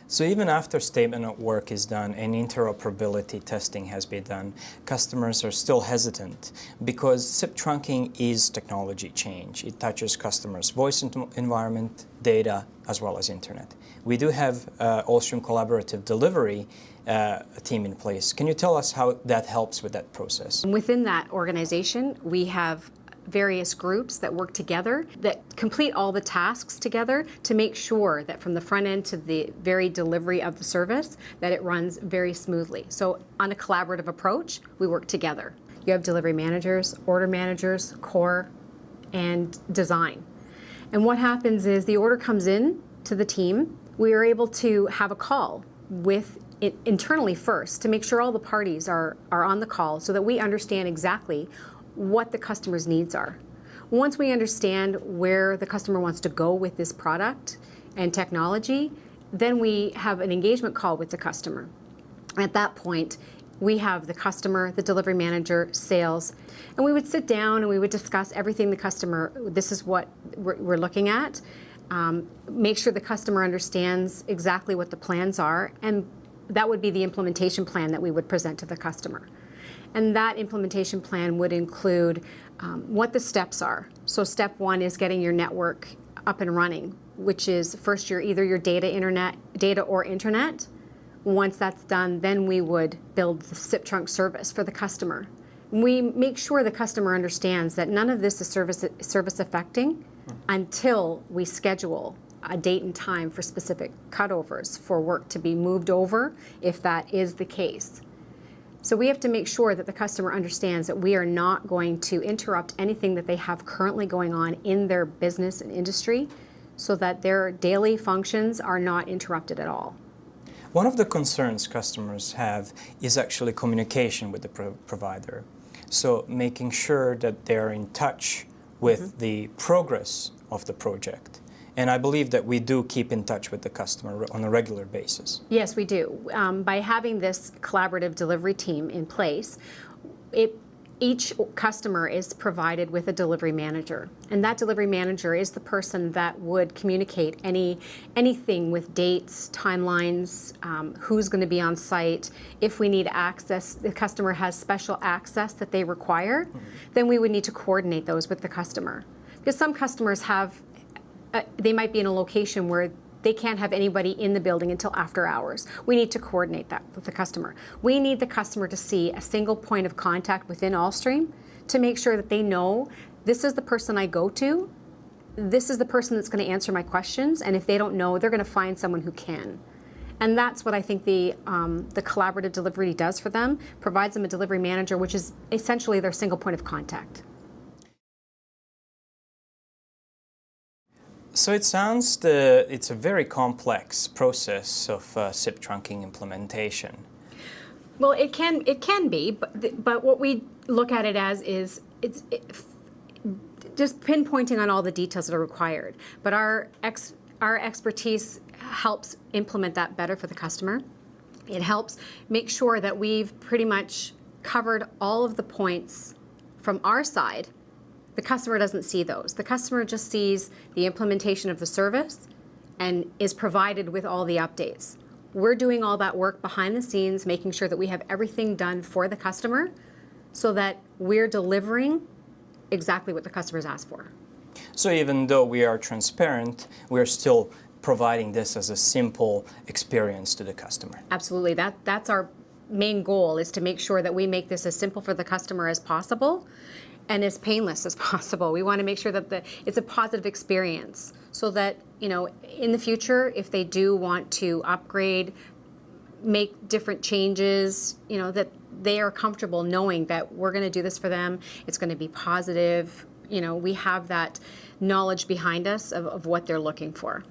So even after statement of work is done and interoperability testing has been done, customers are still hesitant because SIP trunking is technology change. It touches customers' voice environment, data, as well as internet. We do have Allstream Collaborative Delivery team in place. Can you tell us how that helps with that process? Within that organization, we have various groups that work together that complete all the tasks together to make sure that from the front end to the very delivery of the service that it runs very smoothly. So on a collaborative approach, we work together. You have delivery managers, order managers, core, and design. And what happens is the order comes in to the team. We are able to have a call with it internally first to make sure all the parties are on the call so that we understand exactly what the customer's needs are. Once we understand where the customer wants to go with this product and technology, then we have an engagement call with the customer. At that point, we have the customer, the delivery manager, sales, and we would sit down and we would discuss everything the customer, this is what we're looking at, make sure the customer understands exactly what the plans are, and that would be the implementation plan that we would present to the customer. And that implementation plan would include what the steps are. So step one is getting your network up and running, which is first either your data or internet. Once that's done, then we would build the SIP trunk service for the customer. We make sure the customer understands that none of this is service affecting until we schedule a date and time for specific cutovers for work to be moved over, if that is the case. So we have to make sure that the customer understands that we are not going to interrupt anything that they have currently going on in their business and industry so that their daily functions are not interrupted at all. One of the concerns customers have is actually communication with the provider. So making sure that they're in touch with the progress of the project. And I believe that we do keep in touch with the customer on a regular basis. Yes, we do. By having this collaborative delivery team in place, each customer is provided with a delivery manager. And that delivery manager is the person that would communicate anything with dates, timelines, who's going to be on site. If we need access, the customer has special access that they require, then we would need to coordinate those with the customer. Because some customers have they might be in a location where they can't have anybody in the building until after hours. We need to coordinate that with the customer. We need the customer to see a single point of contact within Allstream to make sure that they know this is the person I go to, this is the person that's going to answer my questions, and if they don't know, they're going to find someone who can. And that's what I think the collaborative delivery does for them, provides them a delivery manager, which is essentially their single point of contact. So it sounds it's a very complex process of SIP trunking implementation. Well, it can be, but what we look at it as is it's just pinpointing on all the details that are required. But our expertise helps implement that better for the customer. It helps make sure that we've pretty much covered all of the points from our side. The customer doesn't see those. The customer just sees the implementation of the service and is provided with all the updates. We're doing all that work behind the scenes, making sure that we have everything done for the customer so that we're delivering exactly what the customers asked for. So even though we are transparent, we're still providing this as a simple experience to the customer. Absolutely. That's our main goal, is to make sure that we make this as simple for the customer as possible and as painless as possible. We want to make sure that it's a positive experience so that, in the future, if they do want to upgrade, make different changes, that they are comfortable knowing that we're going to do this for them. It's going to be positive. We have that knowledge behind us of what they're looking for.